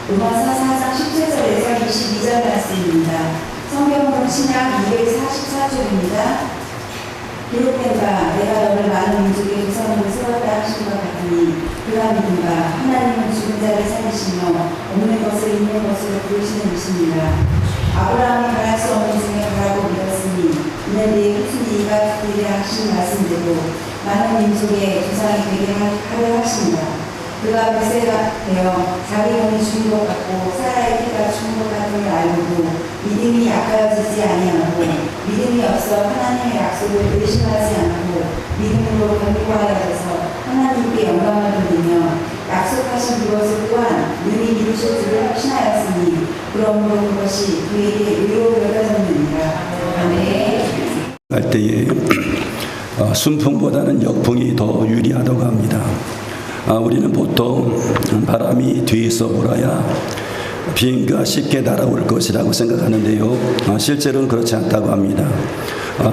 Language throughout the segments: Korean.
로마서 4장 17절에서 22절 말씀입니다. 성경은 신약 244쪽입니다. 기록된 바 내가 너를 많은 민족의 조상으로 세웠다 하신 것 같으니 그가 믿은 바 하나님은 죽은 자를 살리시며 없는 것을 있는 것으로 부르시는 이십니다. 아브라함이 바랄 수 없는 중에 바라고 믿었으니 이는 그의 후손이가 되게 하신 말씀대로 많은 민족의 조상이 되게 하려 하십니다. 그가 베세가 되어 자기 몸이 죽은 것 같고 사라의 피가 죽은 것 같음을 알고도 믿음이 약하여지지 아니하고 믿음이 없어 하나님의 약속을 의심하지 않고 믿음으로 견고하여져서 하나님께 영광을 돌리며 약속하신 그것을 또한 능히 이루실 줄을 확신하였으니 그러므로 그것이 그에게 의로 여겨졌느니라. 아멘. 할 때에 순풍보다는 역풍이 더 유리하다고 합니다. 우리는 보통 바람이 뒤에서 불어야 비행기가 쉽게 날아올 것이라고 생각하는데요. 실제로는 그렇지 않다고 합니다.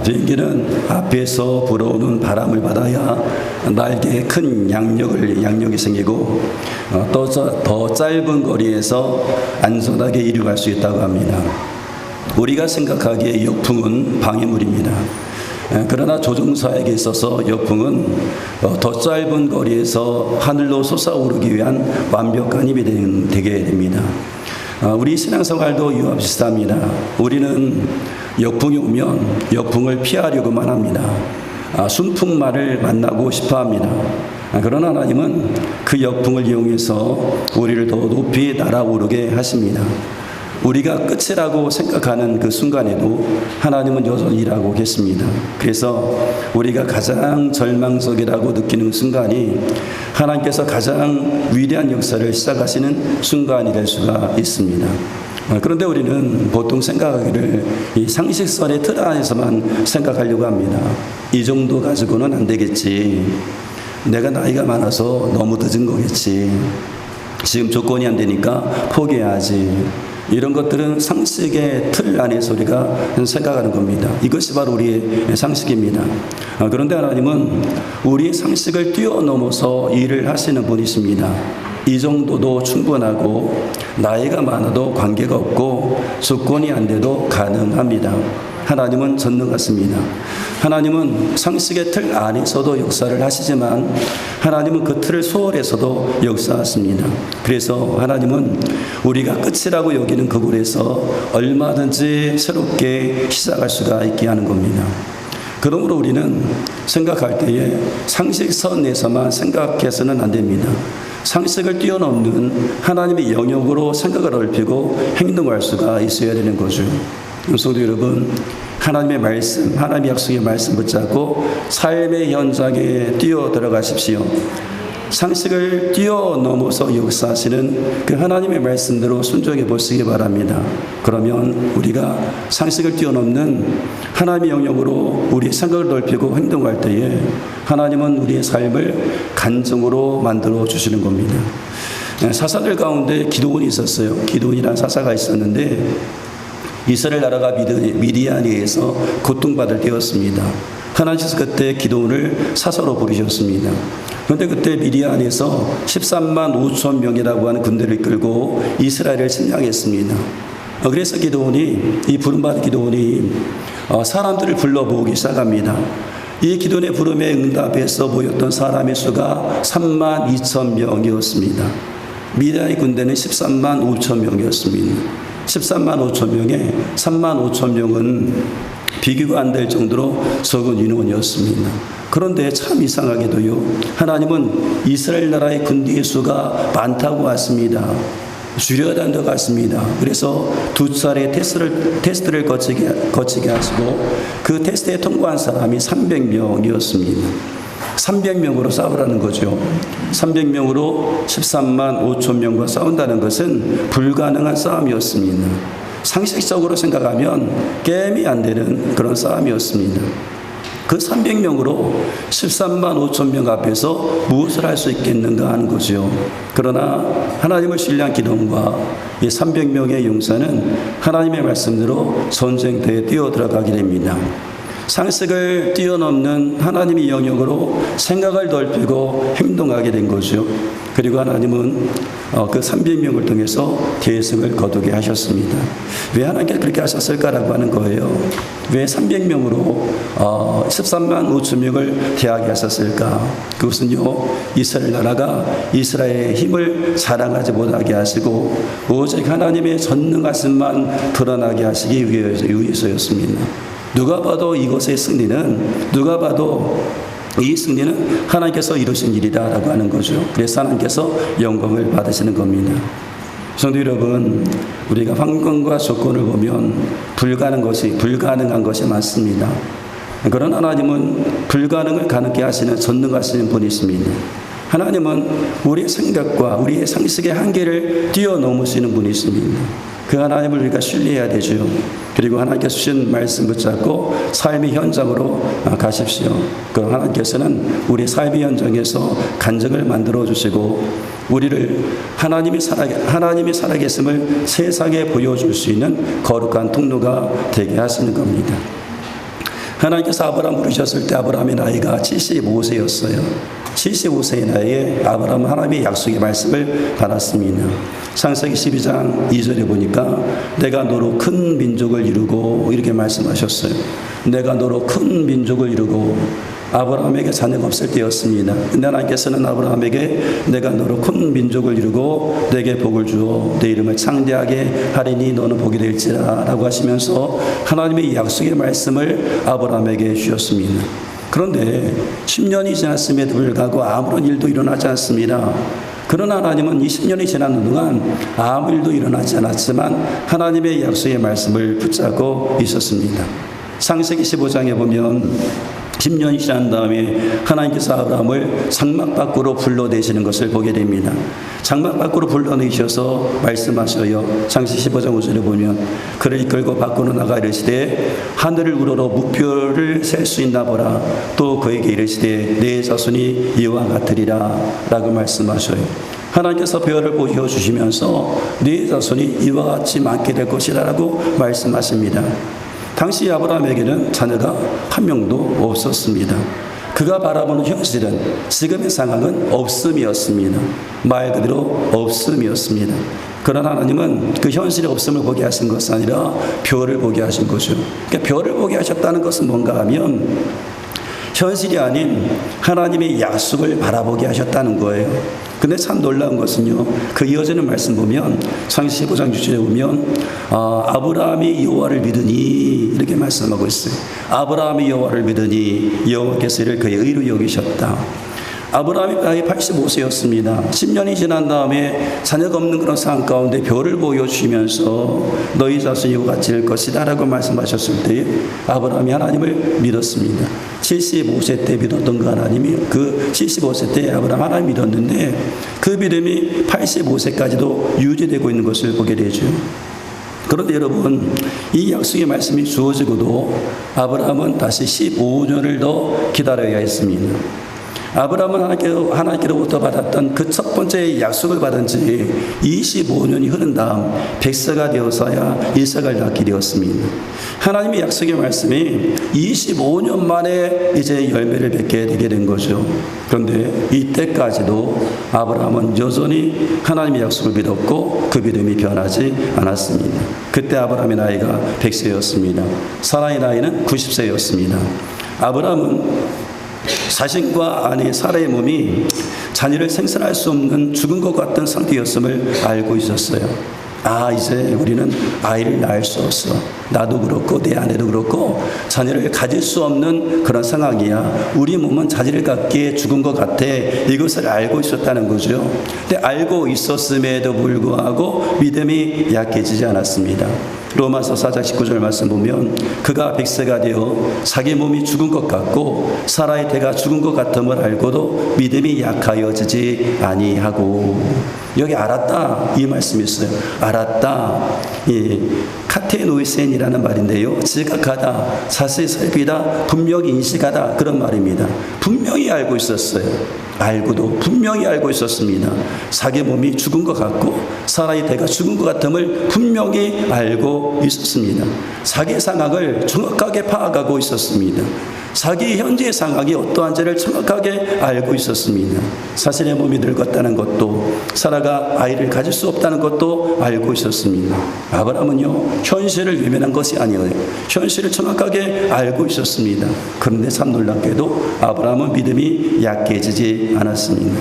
비행기는 앞에서 불어오는 바람을 받아야 날개에 큰 양력이 생기고 더 짧은 거리에서 안전하게 이륙할 수 있다고 합니다. 우리가 생각하기에 역풍은 방해물입니다. 그러나 조종사에게 있어서 역풍은 더 짧은 거리에서 하늘로 솟아오르기 위한 완벽한 힘이 되게 됩니다. 우리 신앙생활도 이와 비슷합니다. 우리는 역풍이 오면 역풍을 피하려고만 합니다. 순풍만을 만나고 싶어 합니다. 그러나 하나님은 그 역풍을 이용해서 우리를 더 높이 날아오르게 하십니다. 우리가 끝이라고 생각하는 그 순간에도 하나님은 여전히 일하고 계십니다. 그래서 우리가 가장 절망적이라고 느끼는 순간이 하나님께서 가장 위대한 역사를 시작하시는 순간이 될 수가 있습니다. 그런데 우리는 보통 생각하기를 이 상식선의 틀 안에서만 생각하려고 합니다. 이 정도 가지고는 안 되겠지. 내가 나이가 많아서 너무 늦은 거겠지. 지금 조건이 안 되니까 포기해야지. 이런 것들은 상식의 틀 안에서 우리가 생각하는 겁니다. 이것이 바로 우리의 상식입니다. 그런데 하나님은 우리의 상식을 뛰어넘어서 일을 하시는 분이십니다. 이 정도도 충분하고 나이가 많아도 관계가 없고 조건이 안 돼도 가능합니다. 하나님은 전능하십니다. 하나님은 상식의 틀 안에서도 역사를 하시지만 하나님은 그 틀을 초월해서도 역사하십니다. 그래서 하나님은 우리가 끝이라고 여기는 그곳에서 얼마든지 새롭게 시작할 수가 있게 하는 겁니다. 그러므로 우리는 생각할 때에 상식선에서만 생각해서는 안 됩니다. 상식을 뛰어넘는 하나님의 영역으로 생각을 넓히고 행동할 수가 있어야 되는 거죠. 성도 여러분, 하나님의 말씀, 하나님의 약속의 말씀 붙잡고 삶의 현장에 뛰어 들어가십시오. 상식을 뛰어넘어서 역사하시는 그 하나님의 말씀대로 순종해 보시기 바랍니다. 그러면 우리가 상식을 뛰어넘는 하나님의 영역으로 우리의 생각을 넓히고 행동할 때에 하나님은 우리의 삶을 간증으로 만들어 주시는 겁니다. 사사들 가운데 기드온이 있었어요. 기드온이라는 사사가 있었는데 이스라엘 나라가 미디안에 의해서 고통받을 때였습니다. 하나님께서 그때 기드온을 사사로 부르셨습니다. 그런데 그때 미디안에서 13만 5천 명이라고 하는 군대를 이끌고 이스라엘을 침략했습니다. 그래서 기드온이, 이 부름받은 기드온이 사람들을 불러 모으기 시작합니다. 이 기드온의 부름에 응답해서 모였던 사람의 수가 3만 2천 명이었습니다. 미디안의 군대는 13만 5천 명이었습니다. 13만 5천 명에 3만 5천 명은 비교가 안 될 정도로 적은 인원이었습니다. 그런데 참 이상하게도요, 하나님은 이스라엘 나라의 군대의 수가 많다고 하십니다. 줄여야 된다고 것 같습니다. 그래서 두 차례 테스트를 거치게 하시고 그 테스트에 통과한 사람이 300명이었습니다. 300명으로 싸우라는 거죠. 300명으로 13만 5천 명과 싸운다는 것은 불가능한 싸움이었습니다. 상식적으로 생각하면 게임이 안 되는 그런 싸움이었습니다. 그 300명으로 13만 5천 명 앞에서 무엇을 할 수 있겠는가 하는 거죠. 그러나 하나님을 신뢰한 기도원과 이 300명의 용사는 하나님의 말씀대로 전쟁터에 뛰어들어가게 됩니다. 상식을 뛰어넘는 하나님의 영역으로 생각을 넓히고 행동하게 된 거죠. 그리고 하나님은 그 300명을 통해서 계승을 거두게 하셨습니다. 왜 하나님께서 그렇게 하셨을까라고 하는 거예요. 왜 300명으로 13만 5천 명을 대하게 하셨을까? 그것은요, 이스라엘 나라가 이스라엘의 힘을 자랑하지 못하게 하시고 오직 하나님의 전능하심만 드러나게 하시기 위해서였습니다. 누가 봐도 이것의 승리는, 누가 봐도 이 승리는 하나님께서 이루신 일이다라고 하는 거죠. 그래서 하나님께서 영광을 받으시는 겁니다. 성도 여러분, 우리가 환경과 조건을 보면 불가능한 것이 많습니다. 그러나 하나님은 불가능을 가능케 하시는 전능하시는 분이십니다. 하나님은 우리의 생각과 우리의 상식의 한계를 뛰어넘으시는 분이십니다. 그 하나님을 우리가 신뢰해야 되죠. 그리고 하나님께서 주신 말씀 붙잡고 삶의 현장으로 가십시오. 그 하나님께서는 우리 삶의 현장에서 간증을 만들어 주시고 우리를 하나님이 살아계심을 세상에 보여줄 수 있는 거룩한 통로가 되게 하시는 겁니다. 하나님께서 아브라함 부르셨을 때 아브라함의 나이가 75세였어요. 75세의 나이에 아브라함은 하나님의 약속의 말씀을 받았습니다. 창세기 12장 2절에 보니까 내가 너로 큰 민족을 이루고 이렇게 말씀하셨어요. 내가 너로 큰 민족을 이루고 아브라함에게 자녀가 없을 때였습니다. 근데 하나님께서는 아브라함에게 내가 너로 큰 민족을 이루고 내게 복을 주어 내 이름을 창대하게 하리니 너는 복이 될지라 라고 하시면서 하나님의 약속의 말씀을 아브라함에게 주셨습니다. 그런데 10년이 지났음에도 불구하고 아무런 일도 일어나지 않습니다. 그러나 하나님은 20년이 지나는 동안 아무 일도 일어나지 않았지만 하나님의 약속의 말씀을 붙잡고 있었습니다. 창세기 15장에 보면 10년이 지난 다음에 하나님께서 아브라함을 장막 밖으로 불러내시는 것을 보게 됩니다. 장막 밖으로 불러내셔서 말씀하셔요. 창세기 15장 5절에 보면 그를 이끌고 밖으로 나가 이르시되 하늘을 우러러 무뼈를 셀 수 있나 보라. 또 그에게 이르시되 내 자손이 이와 같으리라 라고 말씀하셔요. 하나님께서 별을 보여주시면서 네 자손이 이와 같이 많게 될 것이라 라고 말씀하십니다. 당시 아브라함에게는 자녀가 한 명도 없었습니다. 그가 바라보는 현실은 지금의 상황은 없음이었습니다. 말 그대로 없음이었습니다. 그러나 하나님은 그 현실의 없음을 보게 하신 것은 아니라 별을 보게 하신 거죠. 그러니까 별을 보게 하셨다는 것은 뭔가 하면 현실이 아닌 하나님의 약속을 바라보게 하셨다는 거예요. 근데 참 놀라운 것은요, 그 이어지는 말씀 보면 창세기 15장 6절에 보면 아브라함이 여호와를 믿으니 이렇게 말씀하고 있어요. 아브라함이 여호와를 믿으니 여호와께서 이를 그의 의로 여기셨다. 아브라함이 나이 85세였습니다. 10년이 지난 다음에 자녀가 없는 그런 상황 가운데 별을 보여주시면서 너희 자손이 이와 같이 될 것이다 라고 말씀하셨을 때 아브라함이 하나님을 믿었습니다. 75세 때 믿었던 그 하나님이 그 75세 때 아브라함 하나님 믿었는데 그 믿음이 85세까지도 유지되고 있는 것을 보게 되죠. 그런데 여러분, 이 약속의 말씀이 주어지고도 아브라함은 다시 15년을 더 기다려야 했습니다. 아브라함은 하나님께로부터 받았던 그 첫 번째 약속을 받은 지 25년이 흐른 다음 100세가 되어서야 이삭을 낳게 되었습니다. 하나님의 약속의 말씀이 25년 만에 이제 열매를 맺게 되게 된 거죠. 그런데 이때까지도 아브라함은 여전히 하나님의 약속을 믿었고 그 믿음이 변하지 않았습니다. 그때 아브라함의 나이가 100세였습니다. 사라의 나이는 90세였습니다. 아브라함은 자신과 아내 사라의 몸이 자녀를 생산할 수 없는 죽은 것 같은 상태였음을 알고 있었어요. 이제 우리는 아이를 낳을 수 없어. 나도 그렇고 내 아내도 그렇고 자녀를 가질 수 없는 그런 상황이야. 우리 몸은 자녀를 갖기에 죽은 것 같아. 이것을 알고 있었다는 거죠. 근데 알고 있었음에도 불구하고 믿음이 약해지지 않았습니다. 로마서 4장 19절 말씀 보면 그가 100세가 되어 자기 몸이 죽은 것 같고 사라의 태가 죽은 것 같음을 알고도 믿음이 약하여지지 아니하고, 여기 알았다 이 말씀이 있어요. 알았다. 카테노이센이라는 말인데요, 지각하다, 자세히 살피다, 분명히 인식하다, 그런 말입니다. 분명히 알고 있었어요. 알고도 분명히 알고 있었습니다. 자기 몸이 죽은 것 같고 사라의 태가 죽은 것 같음을 분명히 알고 있었습니다. 자기 상황을 정확하게 파악하고 있었습니다. 자기 현재의 상황이 어떠한지를 정확하게 알고 있었습니다. 자신의 몸이 늙었다는 것도, 사라가 아이를 가질 수 없다는 것도 알고 있었습니다. 아브라함은요, 현실을 외면한 것이 아니에요. 현실을 정확하게 알고 있었습니다. 그런데 참 놀랍게도 아브라함은 믿음이 약해지지 않았습니다.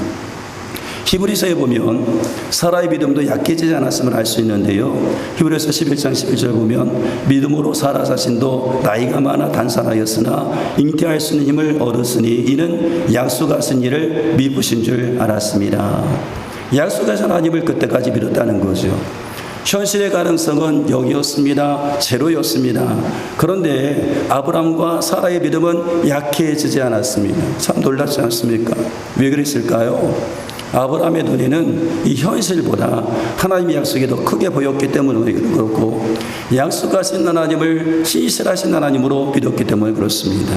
히브리서에 보면 사라의 믿음도 약해지지 않았음을 알 수 있는데요. 히브리서 11장 11절 보면 믿음으로 사라 자신도 나이가 많아 단산하였으나 잉태할 수 있는 힘을 얻었으니 이는 약속하신 일을 미루신 줄 알았습니다. 약속하신 하나님을 그때까지 믿었다는 거죠. 현실의 가능성은 0이었습니다. 제로였습니다. 그런데 아브람과 사라의 믿음은 약해지지 않았습니다. 참 놀랍지 않습니까? 왜 그랬을까요? 아브라함의 눈에는 이 현실보다 하나님의 약속이 더 크게 보였기 때문에 그렇고, 약속하신 하나님을 신실하신 하나님으로 믿었기 때문에 그렇습니다.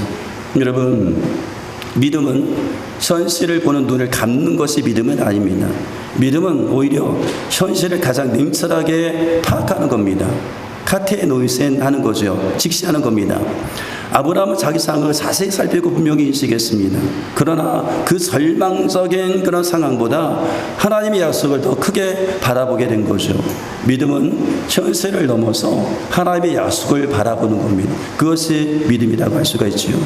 여러분, 믿음은 현실을 보는 눈을 감는 것이 믿음은 아닙니다. 믿음은 오히려 현실을 가장 냉철하게 파악하는 겁니다. 카테노이센 하는 거죠. 직시하는 겁니다. 아브라함은 자기 상황을 자세히 살피고 분명히 인식했습니다. 그러나 그 절망적인 그런 상황보다 하나님의 약속을 더 크게 바라보게 된 거죠. 믿음은 현실을 넘어서 하나님의 약속을 바라보는 겁니다. 그것이 믿음이라고 할 수가 있지요.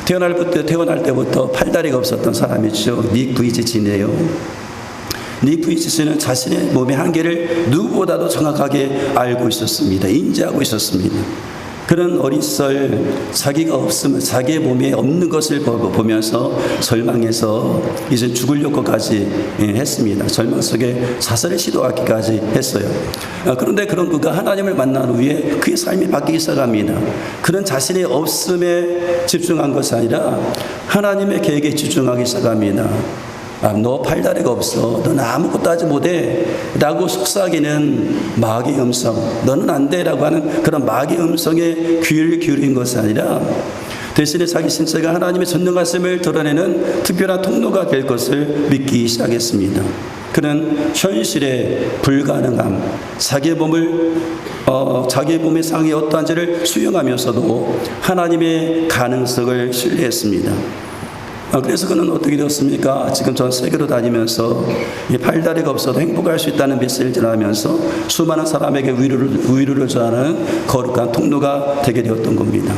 태어날 때부터 팔다리가 없었던 사람이죠. 닉 부이치치네요. 닉 부이치치는 자신의 몸의 한계를 누구보다도 정확하게 알고 있었습니다. 인지하고 있었습니다. 그런 어린 시절 자기가 없으면, 자기의 몸에 없는 것을 보면서 절망해서 이제 죽을 것까지 했습니다. 절망 속에 자살을 시도하기까지 했어요. 그런데 그런 그가 하나님을 만난 후에 그의 삶이 바뀌기 시작합니다. 그런 자신의 없음에 집중한 것이 아니라 하나님의 계획에 집중하기 시작합니다. 너 팔다리가 없어, 너는 아무것도 하지 못해 라고 속삭이는 마귀의 음성, 너는 안 돼 라고 하는 그런 마귀의 음성에 귀를 기울인 것이 아니라 대신에 자기 신체가 하나님의 전능하심을 드러내는 특별한 통로가 될 것을 믿기 시작했습니다. 그는 현실의 불가능함, 자기의 몸의 상황이 어떠한지를 수용하면서도 하나님의 가능성을 신뢰했습니다. 그래서 그는 어떻게 되었습니까? 지금 전 세계로 다니면서 이 팔다리가 없어도 행복할 수 있다는 메시지를 하면서 수많은 사람에게 위로를 전하는 거룩한 통로가 되게 되었던 겁니다.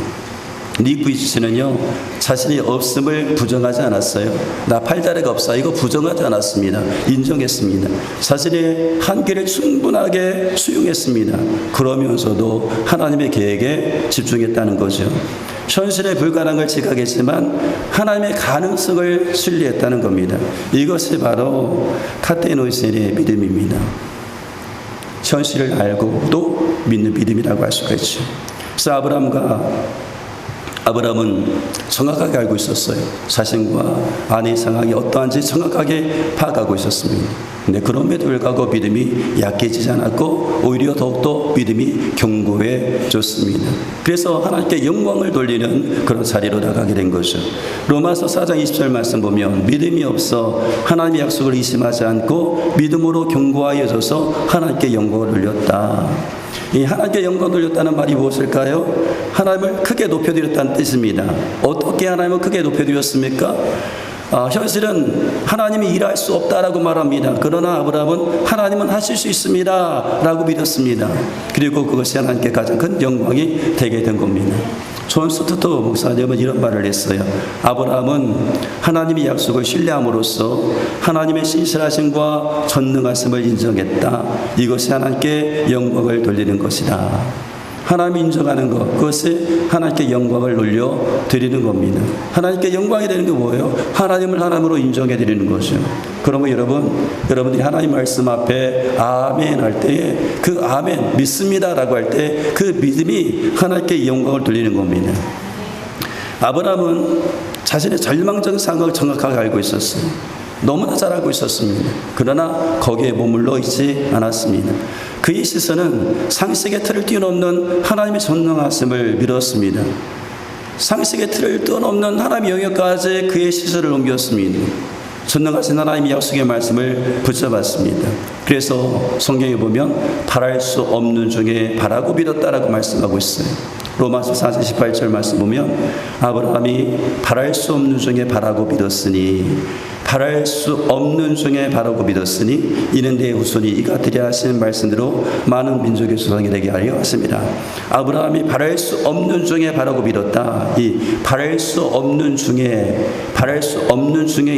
닉 부이치치는요, 자신이 없음을 부정하지 않았어요. 나 팔다리가 없어, 이거 부정하지 않았습니다. 인정했습니다. 자신의 한계를 충분하게 수용했습니다. 그러면서도 하나님의 계획에 집중했다는 거죠. 현실의 불가능을 지각했지만 하나님의 가능성을 신뢰했다는 겁니다. 이것이 바로 카테노이센의 믿음입니다. 현실을 알고 또 믿는 믿음이라고 할 수가 있죠. 그래서 아브라함은 정확하게 알고 있었어요. 자신과 아내의 상황이 어떠한지 정확하게 파악하고 있었습니다. 근데 그럼에도 불구하고 믿음이 약해지지 않았고 오히려 더욱더 믿음이 견고해졌습니다. 그래서 하나님께 영광을 돌리는 그런 자리로 나가게 된 거죠. 로마서 4장 20절 말씀 보면 믿음이 없어 하나님의 약속을 의심하지 않고 믿음으로 견고하여져서 하나님께 영광을 돌렸다. 이 하나님께 영광 돌렸다는 말이 무엇일까요? 하나님을 크게 높여드렸다는 뜻입니다. 어떻게 하나님을 크게 높여드렸습니까? 현실은 하나님이 일할 수 없다라고 말합니다. 그러나 아브라함은 하나님은 하실 수 있습니다 라고 믿었습니다. 그리고 그것이 하나님께 가장 큰 영광이 되게 된 겁니다. 존 스투트 목사님은 이런 말을 했어요. 아브라함은 하나님의 약속을 신뢰함으로써 하나님의 신실하심과 전능하심을 인정했다. 이것이 하나님께 영광을 돌리는 것이다. 하나님이 인정하는 것, 그것이 하나님께 영광을 돌려 드리는 겁니다. 하나님께 영광이 되는 게 뭐예요? 하나님을 하나님으로 인정해 드리는 거죠. 그러면 여러분들이 하나님 말씀 앞에 아멘 할 때에 그 아멘, 믿습니다라고 할 때 그 믿음이 하나님께 영광을 돌리는 겁니다. 아브라함은 자신의 절망적인 상황을 정확하게 알고 있었어요. 너무나 잘 알고 있었습니다. 그러나 거기에 머물러 있지 않았습니다. 그의 시선은 상식의 틀을 뛰어넘는 하나님의 전능하심을 믿었습니다. 상식의 틀을 뛰어넘는 하나님의 영역까지 그의 시선을 옮겼습니다. 전능하신 하나님의 약속의 말씀을 붙잡았습니다. 그래서 성경에 보면 바랄 수 없는 중에 바라고 믿었다라고 말씀하고 있어요. 로마서 4장 18절 말씀 보면 아브라함이 바랄 수 없는 중에 바라고 믿었으니 바랄 수 없는 중에 바라고 믿었으니 이는 내 후손이 이같으리라 하시는 말씀대로 많은 민족의 조상이 되게 하려 하십니다. 아브라함이 바랄 수 없는 중에 바라고 믿었다. 이 바랄 수 없는 중에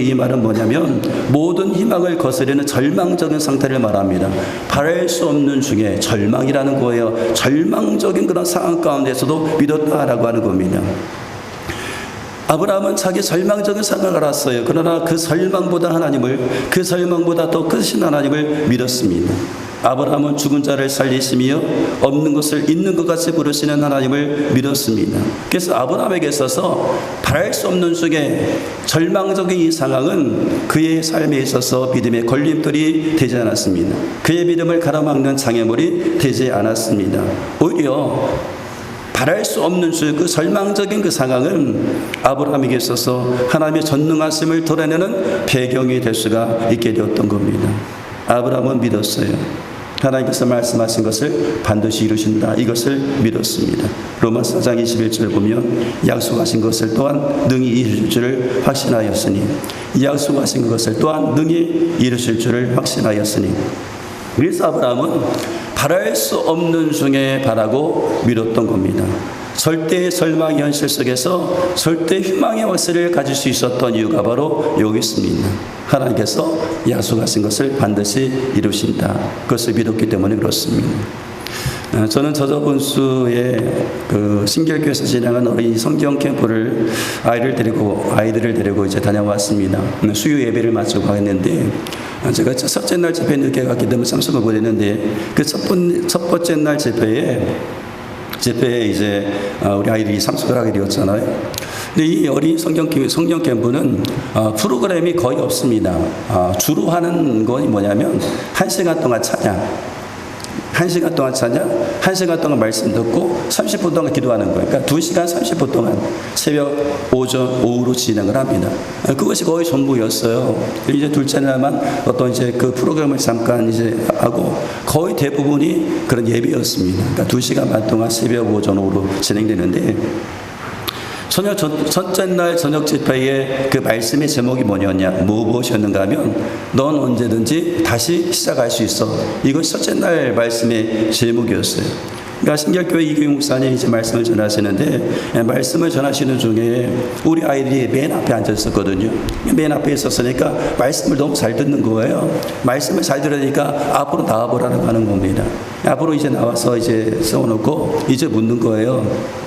이 말은 뭐냐면 모든 희망을 거스르는 절망적인 상태를 말합니다. 바랄 수 없는 중에 절망이라는 거예요. 절망적인 그런 상황 가운데서도 믿었다라고 하는 겁니다. 아브라함은 자기 절망적인 상황을 알았어요. 그러나 그 절망보다 더 크신 하나님을 믿었습니다. 아브라함은 죽은 자를 살리시며 없는 것을 있는 것 같이 부르시는 하나님을 믿었습니다. 그래서 아브라함에게 있어서 바랄 수 없는 중에 절망적인 이 상황은 그의 삶에 있어서 믿음의 걸림돌이 되지 않았습니다. 그의 믿음을 가로막는 장애물이 되지 않았습니다. 오히려 바랄 수 없는 그 절망적인 그 상황은 아브라함에게 있어서 하나님의 전능하심을 드러내는 배경이 될 수가 있게 되었던 겁니다. 아브라함은 믿었어요. 하나님께서 말씀하신 것을 반드시 이루신다. 이것을 믿었습니다. 로마서 4장 21절 보면 약속하신 것을 또한 능히 이루실 줄을 확신하였으니 약속하신 것을 또한 능히 이루실 줄을 확신하였으니 그래서 아브라함은 바랄 수 없는 중에 바라고 믿었던 겁니다. 절대의 절망의 현실 속에서 절대 희망의 확신을 가질 수 있었던 이유가 바로 여기 있습니다. 하나님께서 약속하신 것을 반드시 이루신다. 그것을 믿었기 때문에 그렇습니다. 저는 저저번주에 그 신결교에서 진행한 어린이 성경 캠프를 아이들을 데리고 이제 다녀왔습니다. 수요 예배를 마치고 했는데 제가 첫째 날 집회 늦게 갔기 때문에 참석을 못했는데 그 첫 번째 날 집회에 이제 우리 아이들이 참석을 하게 되었잖아요. 근데 이 어린이 성경 캠프는 프로그램이 거의 없습니다. 주로 하는 건 뭐냐면 1시간 동안 찬양, 1시간 동안 말씀 듣고 30분 동안 기도하는 거예요. 그러니까 2시간 30분 동안 새벽, 오전, 오후로 진행을 합니다. 그것이 거의 전부였어요. 이제 둘째 날만 어떤 이제 그 프로그램을 잠깐 이제 하고 거의 대부분이 그런 예배였습니다. 그러니까 2시간 반 동안 새벽, 오전, 오후로 진행되는데 첫째 날 저녁 집회의 그 말씀의 제목이 무엇이었는가 하면 넌 언제든지 다시 시작할 수 있어. 이것이 첫째 날 말씀의 제목이었어요. 그러니까 신결교회 이규영 목사님이 이제 말씀을 전하시는데 말씀을 전하시는 중에 우리 아이들이 맨 앞에 앉아 있었거든요. 맨 앞에 있었으니까 말씀을 너무 잘 듣는 거예요. 말씀을 잘 들으니까 앞으로 나와보라고 하는 겁니다. 앞으로 이제 나와서 이제 세워놓고 이제 묻는 거예요.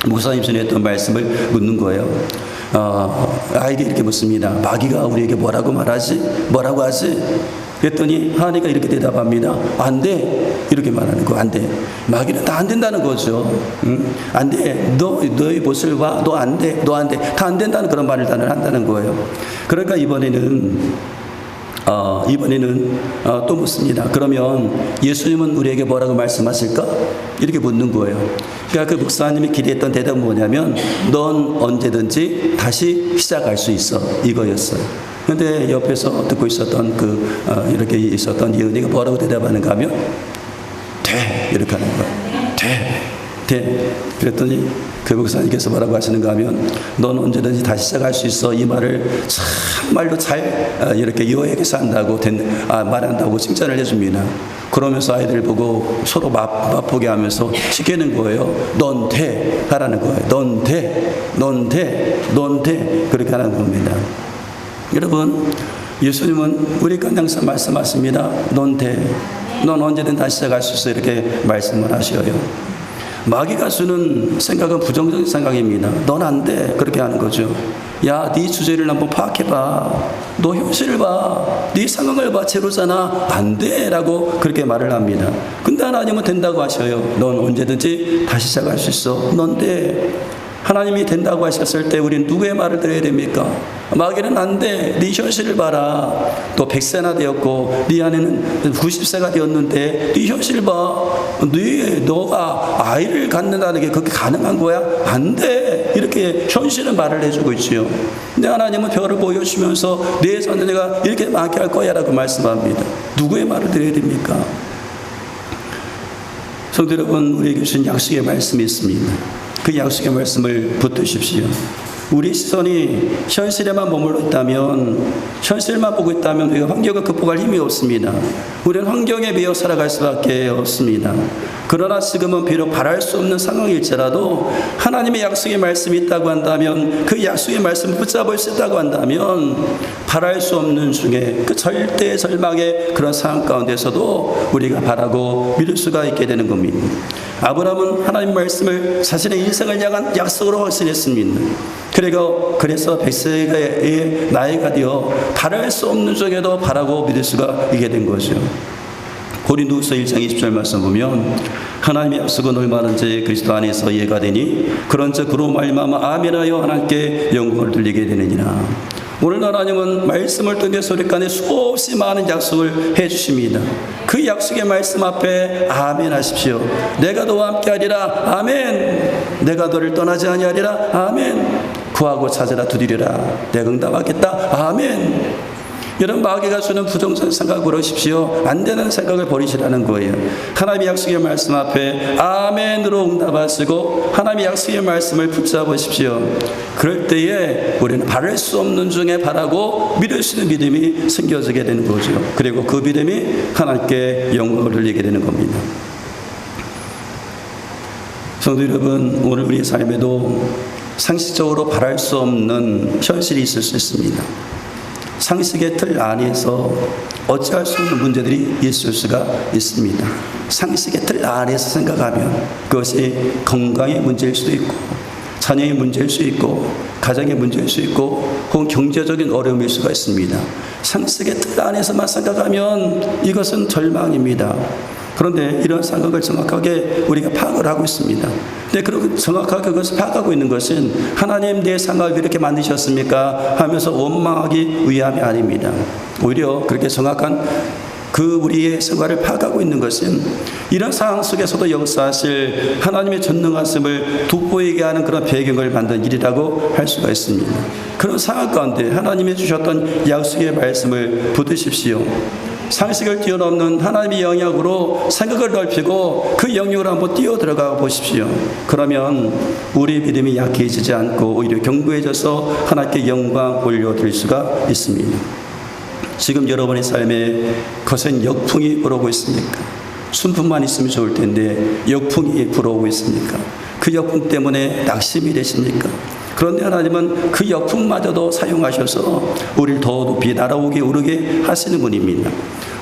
목사님 전에 했던 말씀을 묻는 거예요. 아이들이 이렇게 묻습니다. 마귀가 우리에게 뭐라고 하지? 그랬더니 하나님가 이렇게 대답합니다. 안 돼. 이렇게 말하는 거. 안 돼. 마귀는 다 안 된다는 거죠. 안 돼. 너의 모습을 봐. 너 안 돼. 다 안 된다는 그런 말을 한다는 거예요. 그러니까 이번에는 또 묻습니다. 그러면 예수님은 우리에게 뭐라고 말씀하실까? 이렇게 묻는 거예요. 그러니까 그 목사님이 기대했던 대답은 뭐냐면 넌 언제든지 다시 시작할 수 있어. 이거였어요. 그런데 옆에서 듣고 있었던 이렇게 있었던 예은이가 뭐라고 대답하는가 하면 돼. 이렇게 하는 거예요. 돼. 그랬더니 그 목사님께서 뭐라고 하시는가 하면 넌 언제든지 다시 시작할 수 있어. 이 말을 참말로 잘 이렇게 요약해서 말한다고 칭찬을 해줍니다. 그러면서 아이들 보고 서로 맛보게 하면서 시키는 거예요. 넌 돼. 하라는 거예요. 넌 돼. 그렇게 하는 겁니다. 여러분, 예수님은 우리가 항상 말씀하십니다. 넌 돼. 넌 언제든 다시 시작할 수 있어. 이렇게 말씀을 하셔요. 마귀가 주는 생각은 부정적인 생각입니다. 넌 안 돼. 그렇게 하는 거죠. 야, 네 주제를 한번 파악해봐. 너 현실을 봐. 네 상황을 봐. 제로잖아. 안 돼. 라고 그렇게 말을 합니다. 근데 하나님은 된다고 하셔요. 넌 언제든지 다시 시작할 수 있어. 넌 돼. 하나님이 된다고 하셨을 때 우리는 누구의 말을 들어야 됩니까? 마귀는 안 돼. 네 현실을 봐라. 또 100세나 되었고 네 안에는 90세가 되었는데 네 현실 봐. 너가 아이를 갖는다는 게 그렇게 가능한 거야? 안 돼. 이렇게 현실은 말을 해주고 있지요. 근데 하나님은 별을 보여주면서 내 자녀가 이렇게 많게 할 거야 라고 말씀합니다. 누구의 말을 들어야 됩니까? 성도 여러분, 우리에게 주신 약속의 말씀이 있습니다. 그 약속의 말씀을 붙드십시오. 우리 시선이 현실에만 머물러 있다면, 현실만 보고 있다면 우리가 환경을 극복할 힘이 없습니다. 우리는 환경에 매여 살아갈 수밖에 없습니다. 그러나 지금은 비록 바랄 수 없는 상황일지라도 하나님의 약속의 말씀이 있다고 한다면, 그 약속의 말씀을 붙잡을 수 있다고 한다면 바랄 수 없는 중에 그 절대 절망의 그런 상황 가운데서도 우리가 바라고 믿을 수가 있게 되는 겁니다. 아브라함은 하나님 말씀을 자신의 인생을 향한 약속으로 확신했습니다. 그래서 백세의 나이가 되어 바랄 수 없는 중에도 바라고 믿을 수가 있게 된 거죠. 고린도후서 1장 20절 말씀 보면 하나님의 약속은 얼마든지 그리스도 안에서 이해가 되니 그런즉 그로 말미암아 아멘하여 하나님께 영광을 돌리게 되느니라. 오늘 하나님은 말씀을 통해서 우리 간에 수없이 많은 약속을 해주십니다. 그 약속의 말씀 앞에 아멘 하십시오. 내가 너와 함께 하리라. 아멘. 내가 너를 떠나지 아니하리라. 아멘. 구하고 찾으라. 두드리라. 내가 응답하겠다. 아멘. 여러분, 마귀가 주는 부정적인 생각을 하십시오. 안 되는 생각을 버리시라는 거예요. 하나님의 약속의 말씀 앞에 아멘으로 응답하시고 하나님의 약속의 말씀을 붙잡으십시오. 그럴 때에 우리는 바랄 수 없는 중에 바라고 믿을 수 있는 믿음이 생겨지게 되는 거죠. 그리고 그 믿음이 하나님께 영광을 돌리게 되는 겁니다. 성도 여러분, 오늘 우리의 삶에도 상식적으로 바랄 수 없는 현실이 있을 수 있습니다. 상식의 틀 안에서 어찌할 수 없는 문제들이 있을 수가 있습니다. 상식의 틀 안에서 생각하면 그것이 건강의 문제일 수도 있고, 자녀의 문제일 수 있고, 가정의 문제일 수 있고, 혹은 경제적인 어려움일 수가 있습니다. 상식의 틀 안에서만 생각하면 이것은 절망입니다. 그런데 이런 생각을 정확하게 우리가 파악을 하고 있습니다. 근데 그렇게 정확하게 그것을 파악하고 있는 것은 하나님 내 생각을 이렇게 만드셨습니까? 하면서 원망하기 위함이 아닙니다. 오히려 그렇게 정확한 그 우리의 생활을 파악하고 있는 것은 이런 상황 속에서도 역사하실 하나님의 전능하심을 돋보이게 하는 그런 배경을 만든 일이라고 할 수가 있습니다. 그런 상황 가운데 하나님이 주셨던 약속의 말씀을 붙드십시오. 상식을 뛰어넘는 하나님의 영역으로 생각을 넓히고 그 영역으로 한번 뛰어들어가 보십시오. 그러면 우리 믿음이 약해지지 않고 오히려 견고해져서 하나님께 영광 올려드릴 수가 있습니다. 지금 여러분의 삶에 거센 역풍이 불어오고 있습니까? 순풍만 있으면 좋을 텐데 역풍이 불어오고 있습니까? 그 역풍 때문에 낙심이 되십니까? 그런데 하나님은 그 역풍마저도 사용하셔서 우리를 더 높이 날아오게 오르게 하시는 분입니다.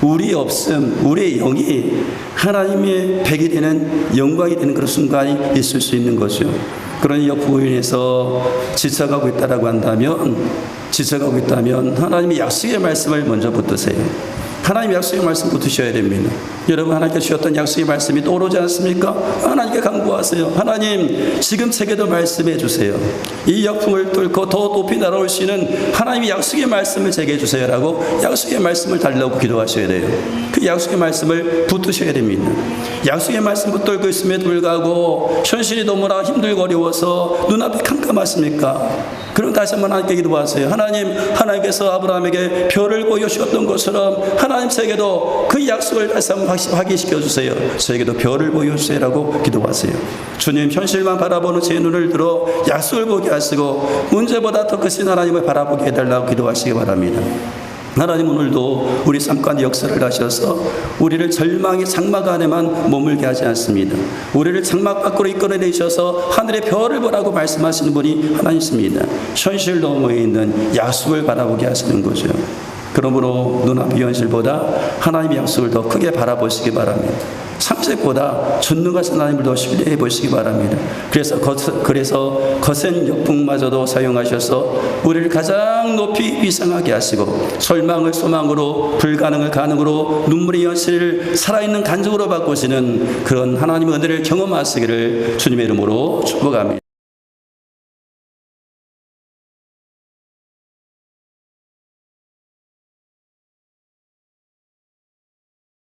우리 없음, 우리의 영이 하나님의 백이 되는 영광이 되는 그런 순간이 있을 수 있는 거죠. 그런 역풍으로 인해서 지쳐가고 있다고 한다면 하나님의 약속의 말씀을 먼저 붙드세요. 하나님의 약속의 말씀 붙으셔야 됩니다. 여러분, 하나님께 주셨던 약속의 말씀이 떠오르지 않습니까? 하나님께 간구하세요. 하나님, 지금 제게도 말씀해 주세요. 이 역풍을 뚫고 더 높이 날아올 수 있는 하나님의 약속의 말씀을 제게 주세요 라고 약속의 말씀을 달라고 기도하셔야 돼요. 그 약속의 말씀을 붙드셔야 됩니다. 약속의 말씀 붙들고 있음에도 불구하고 현실이 너무나 힘들고 어려워서 눈앞이 깜깜하십니까? 그럼 다시 한번 하나님께 기도하세요. 하나님께서 아브라함에게 별을 보여주셨던 것처럼 하나님 제게도 그 약속을 다시 한번 확인시켜 주세요. 저에게도 별을 보여주세요라고 기도하세요. 주님, 현실만 바라보는 제 눈을 들어 약속을 보게 하시고 문제보다 더 크신 하나님을 바라보게 해달라고 기도하시기 바랍니다. 하나님, 오늘도 우리 삶 가운데 역사를 하셔서 우리를 절망의 장막 안에만 머물게 하지 않습니다. 우리를 장막 밖으로 이끌어내셔서 하늘의 별을 보라고 말씀하시는 분이 하나님이십니다. 현실 너머에 있는 약속을 바라보게 하시는 거죠. 그러므로 눈앞의 현실보다 하나님의 약속을 더 크게 바라보시기 바랍니다. 상식보다 전능하신 하나님을 더 신뢰해 보시기 바랍니다. 그래서 거센 역풍마저도 사용하셔서 우리를 가장 높이 위상하게 하시고 절망을 소망으로, 불가능을 가능으로, 눈물의 현실을 살아있는 간증으로 바꾸시는 그런 하나님의 은혜를 경험하시기를 주님의 이름으로 축복합니다.